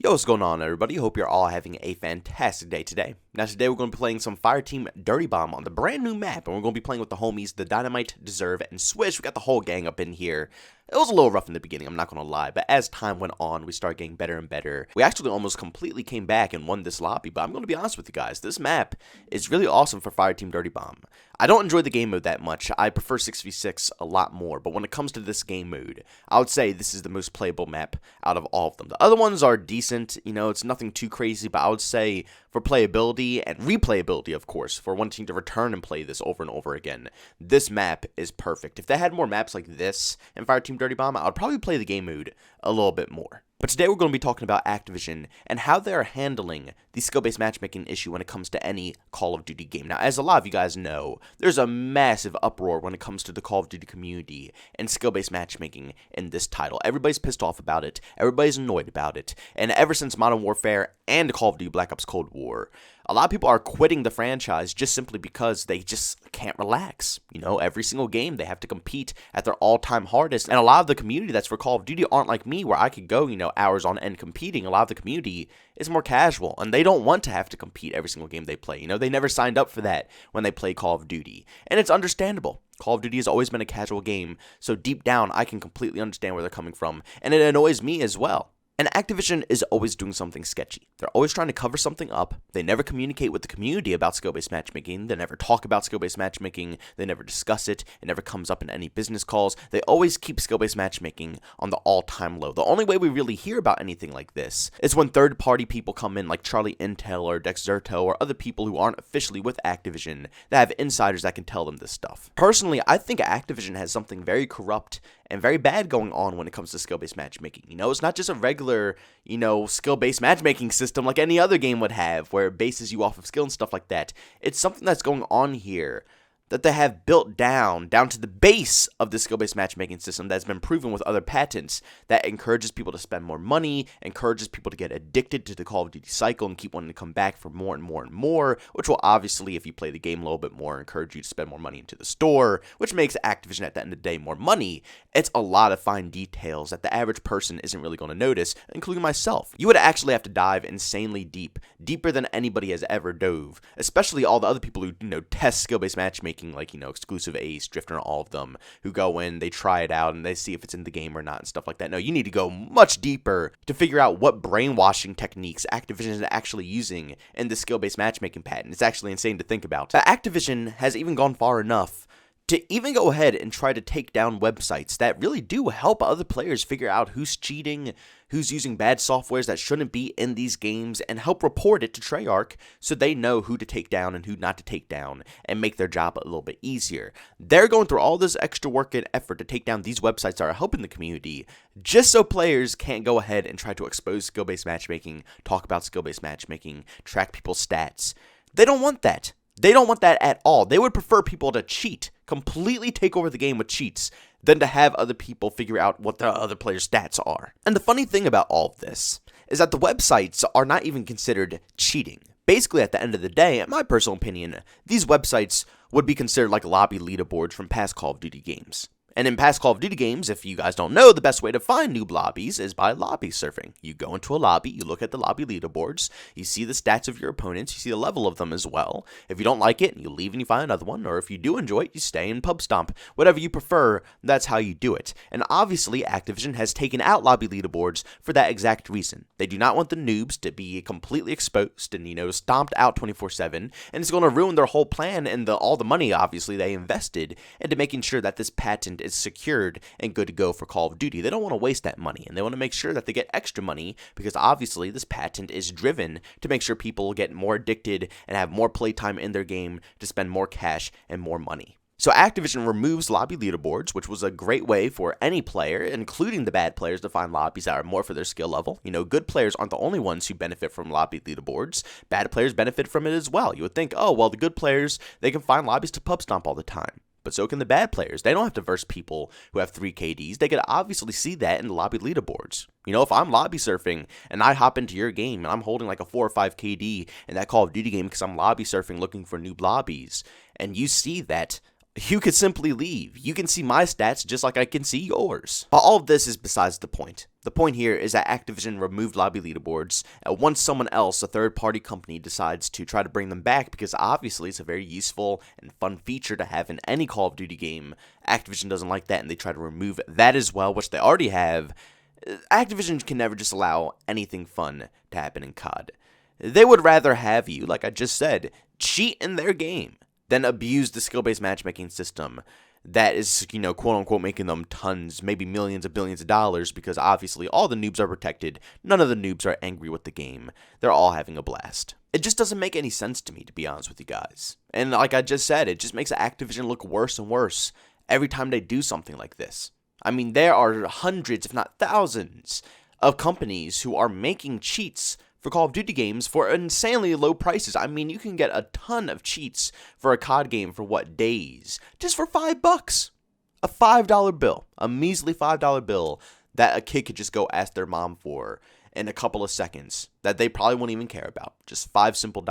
Yo, what's going on, everybody? Hope you're all having a fantastic day today. Now, today we're going to be playing some Fireteam Dirty Bomb on the brand new map, and we're going to be playing with the homies, the Dynamite, Deserve, and Swish. We got the whole gang up in here. It was a little rough in the beginning, I'm not going to lie, but as time went on, we started getting better and better. We actually almost completely came back and won this lobby, but I'm going to be honest with you guys, this map is really awesome for Fireteam Dirty Bomb. I don't enjoy the game mode that much. I prefer 6v6 a lot more, but when it comes to this game mode, I would say this is the most playable map out of all of them. The other ones are decent, you know, it's nothing too crazy, but I would say for playability and replayability, of course, for wanting to return and play this over and over again, this map is perfect. If they had more maps like this in Fireteam Dirty Bomb, I would probably play the game mode a little bit more. But today we're going to be talking about Activision and how they are handling the skill-based matchmaking issue when it comes to any Call of Duty game. Now, as a lot of you guys know, there's a massive uproar when it comes to the Call of Duty community and skill-based matchmaking in this title. Everybody's pissed off about it. Everybody's annoyed about it. And ever since Modern Warfare and Call of Duty Black Ops Cold War, a lot of people are quitting the franchise just simply because they just can't relax. You know, every single game they have to compete at their all-time hardest. And a lot of the community that's for Call of Duty aren't like me, where I could go, you know, hours on end competing. A lot of the community is more casual, and they don't want to have to compete every single game they play. You know, they never signed up for that when they play Call of Duty. And it's understandable. Call of Duty has always been a casual game, so deep down, I can completely understand where they're coming from. And it annoys me as well. And Activision is always doing something sketchy. They're always trying to cover something up. They never communicate with the community about skill-based matchmaking. They never talk about skill-based matchmaking. They never discuss it. It never comes up in any business calls. They always keep skill-based matchmaking on the all-time low. The only way we really hear about anything like this is when third-party people come in, like Charlie Intel or Dexerto or other people who aren't officially with Activision that have insiders that can tell them this stuff. Personally, I think Activision has something very corrupt and very bad going on when it comes to skill-based matchmaking. You know, it's not just a regular, you know, skill-based matchmaking system like any other game would have, where it bases you off of skill and stuff like that. It's something that's going on here that they have built down to the base of the skill-based matchmaking system that's been proven with other patents that encourages people to spend more money, encourages people to get addicted to the Call of Duty cycle and keep wanting to come back for more and more and more, which will obviously, if you play the game a little bit more, encourage you to spend more money into the store, which makes Activision at the end of the day more money. It's a lot of fine details that the average person isn't really going to notice, including myself. You would actually have to dive insanely deep, deeper than anybody has ever dove, especially all the other people who, you know, test skill-based matchmaking, like, you know, Exclusive Ace, Drifter, and all of them, who go in, they try it out, and they see if it's in the game or not, and stuff like that. No, you need to go much deeper to figure out what brainwashing techniques Activision is actually using in the skill-based matchmaking patent. It's actually insane to think about. Activision has even gone far enough to even go ahead and try to take down websites that really do help other players figure out who's cheating, who's using bad softwares that shouldn't be in these games, and help report it to Treyarch so they know who to take down and who not to take down and make their job a little bit easier. They're going through all this extra work and effort to take down these websites that are helping the community just so players can't go ahead and try to expose skill-based matchmaking, talk about skill-based matchmaking, track people's stats. They don't want that. They don't want that at all. They would prefer people to cheat, completely take over the game with cheats, than to have other people figure out what the other players' stats are. And the funny thing about all of this is that the websites are not even considered cheating. Basically, at the end of the day, in my personal opinion, these websites would be considered like lobby leaderboards from past Call of Duty games. And in past Call of Duty games, if you guys don't know, the best way to find noob lobbies is by lobby surfing. You go into a lobby, you look at the lobby leaderboards, you see the stats of your opponents, you see the level of them as well. If you don't like it, you leave and you find another one, or if you do enjoy it, you stay and pub stomp. Whatever you prefer, that's how you do it. And obviously, Activision has taken out lobby leaderboards for that exact reason. They do not want the noobs to be completely exposed and, you know, stomped out 24/7, and it's going to ruin their whole plan and all the money, obviously, they invested into making sure that this patent is secured and good to go for Call of Duty. They don't want to waste that money, and they want to make sure that they get extra money because obviously this patent is driven to make sure people get more addicted and have more playtime in their game to spend more cash and more money. So Activision removes lobby leaderboards, which was a great way for any player, including the bad players, to find lobbies that are more for their skill level. You know, good players aren't the only ones who benefit from lobby leaderboards. Bad players benefit from it as well. You would think, oh, well, the good players, they can find lobbies to pub stomp all the time. But so can the bad players. They don't have to verse people who have 3 KDs. They can obviously see that in the lobby leaderboards. You know, if I'm lobby surfing and I hop into your game and I'm holding like a 4 or 5 KD in that Call of Duty game because I'm lobby surfing looking for new lobbies, and you see that, you could simply leave. You can see my stats just like I can see yours. But all of this is besides the point. The The point here is that Activision removed lobby leaderboards, and once someone else, a third-party company, decides to try to bring them back, because obviously it's a very useful and fun feature to have in any Call of Duty game, Activision doesn't like that and they try to remove that as well, which they already have. Activision can never just allow anything fun to happen in COD. They would rather have you, like I just said, cheat in their game than abuse the skill-based matchmaking system that is, quote-unquote making them tons, maybe millions of billions of dollars, because obviously all the noobs are protected. None of the noobs are angry with the game. They're all having a blast. It just doesn't make any sense to me, to be honest with you guys. And like I just said, it just makes Activision look worse and worse every time they do something like this. I mean, there are hundreds, if not thousands, of companies who are making cheats for Call of Duty games for insanely low prices. I mean, you can get a ton of cheats for a COD game for days? Just for $5. A $5 bill. A measly $5 bill that a kid could just go ask their mom for in a couple of seconds that they probably won't even care about. Just $5 simple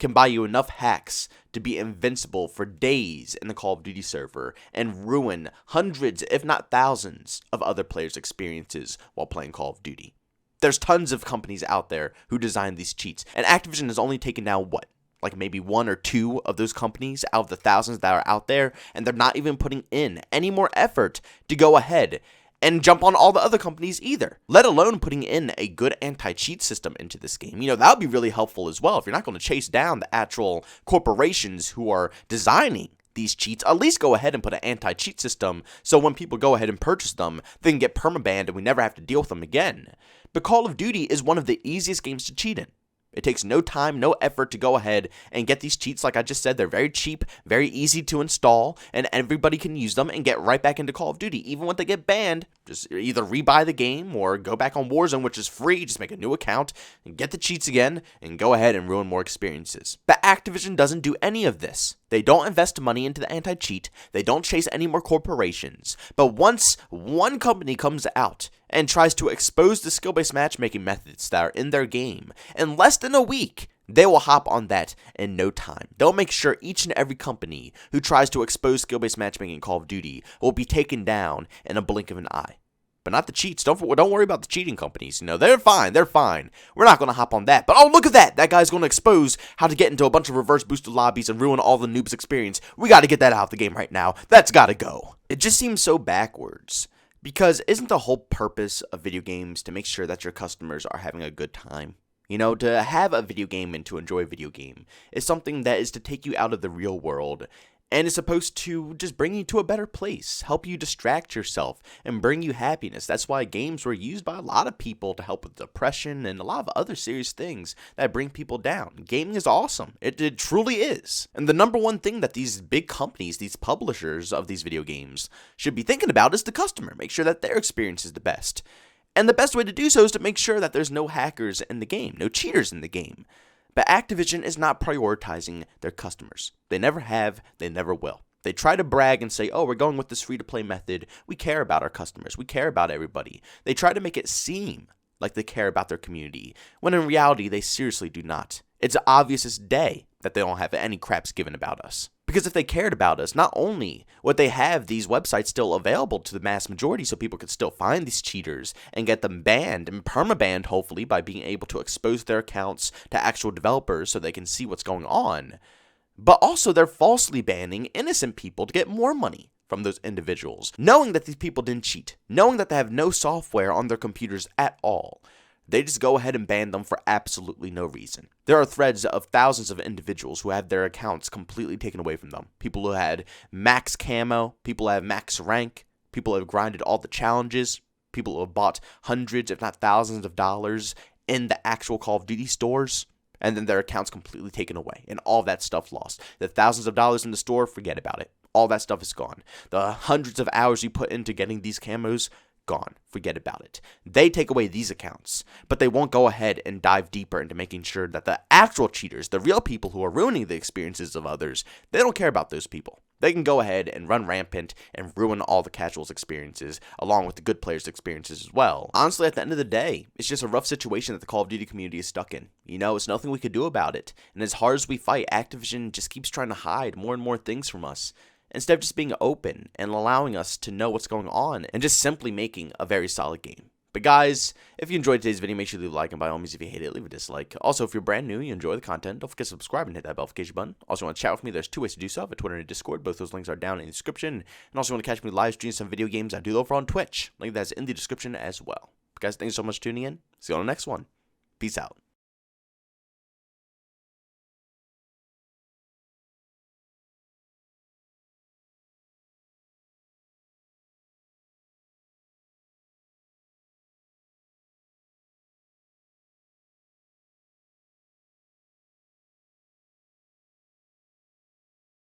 can buy you enough hacks to be invincible for days in the Call of Duty server and ruin hundreds, if not thousands, of other players' experiences while playing Call of Duty. There's tons of companies out there who design these cheats, and Activision has only taken down, like maybe one or two of those companies out of the thousands that are out there, and they're not even putting in any more effort to go ahead and jump on all the other companies either, let alone putting in a good anti-cheat system into this game. That would be really helpful as well. If you're not going to chase down the actual corporations who are designing these cheats, at least go ahead and put an anti-cheat system so when people go ahead and purchase them, they can get permabanned and we never have to deal with them again. But Call of Duty is one of the easiest games to cheat in. It takes no time, no effort to go ahead and get these cheats. Like I just said, they're very cheap, very easy to install, and everybody can use them and get right back into Call of Duty. Even when they get banned, just either rebuy the game or go back on Warzone, which is free. Just make a new account and get the cheats again and go ahead and ruin more experiences. But Activision doesn't do any of this. They don't invest money into the anti-cheat. They don't chase any more corporations. But once one company comes out and tries to expose the skill-based matchmaking methods that are in their game, in less than a week, they will hop on that in no time. They'll make sure each and every company who tries to expose skill-based matchmaking in Call of Duty will be taken down in a blink of an eye. But not the cheats. Don't worry about the cheating companies. They're fine. They're fine. We're not going to hop on that. But oh, look at that. That guy's going to expose how to get into a bunch of reverse boosted lobbies and ruin all the noobs' experience. We got to get that out of the game right now. That's got to go. It just seems so backwards. Because isn't the whole purpose of video games to make sure that your customers are having a good time? To have a video game and to enjoy a video game is something that is to take you out of the real world and is supposed to just bring you to a better place, help you distract yourself, and bring you happiness. That's why games were used by a lot of people to help with depression and a lot of other serious things that bring people down. Gaming is awesome. It truly is. And the number one thing that these big companies, these publishers of these video games, should be thinking about is the customer. Make sure that their experience is the best. And the best way to do so is to make sure that there's no hackers in the game, no cheaters in the game. But Activision is not prioritizing their customers. They never have, they never will. They try to brag and say, oh, we're going with this free-to-play method. We care about our customers. We care about everybody. They try to make it seem like they care about their community, when in reality, they seriously do not. It's obvious as day that they don't have any craps given about us. Because if they cared about us, not only would they have these websites still available to the mass majority so people could still find these cheaters and get them banned and permabanned, hopefully, by being able to expose their accounts to actual developers so they can see what's going on, but also they're falsely banning innocent people to get more money from those individuals, knowing that these people didn't cheat, knowing that they have no software on their computers at all. They just go ahead and ban them for absolutely no reason. There are threads of thousands of individuals who have their accounts completely taken away from them. People who had max camo, people who have max rank, people who have grinded all the challenges, people who have bought hundreds, if not thousands of dollars in the actual Call of Duty stores, and then their accounts completely taken away, and all that stuff lost. The thousands of dollars in the store, forget about it. All that stuff is gone. The hundreds of hours you put into getting these camos, gone. Forget about it. They take away these accounts, but they won't go ahead and dive deeper into making sure that the actual cheaters, the real people who are ruining the experiences of others, they don't care about those people. They can go ahead and run rampant and ruin all the casuals' experiences, along with the good players' experiences as well. Honestly, at the end of the day, it's just a rough situation that the Call of Duty community is stuck in. It's nothing we could do about it. And as hard as we fight, Activision just keeps trying to hide more and more things from us, instead of just being open and allowing us to know what's going on and just simply making a very solid game. But guys, if you enjoyed today's video, make sure to leave a like, and by all means, if you hate it, leave a dislike. Also, if you're brand new, you enjoy the content, don't forget to subscribe and hit that notification button. Also, want to chat with me, there's 2 ways to do so. I have a Twitter and a Discord. Both those links are down in the description. And also, want to catch me live stream some video games I do over on Twitch. Link that's in the description as well. But guys, thanks so much for tuning in. See you on the next one. Peace out.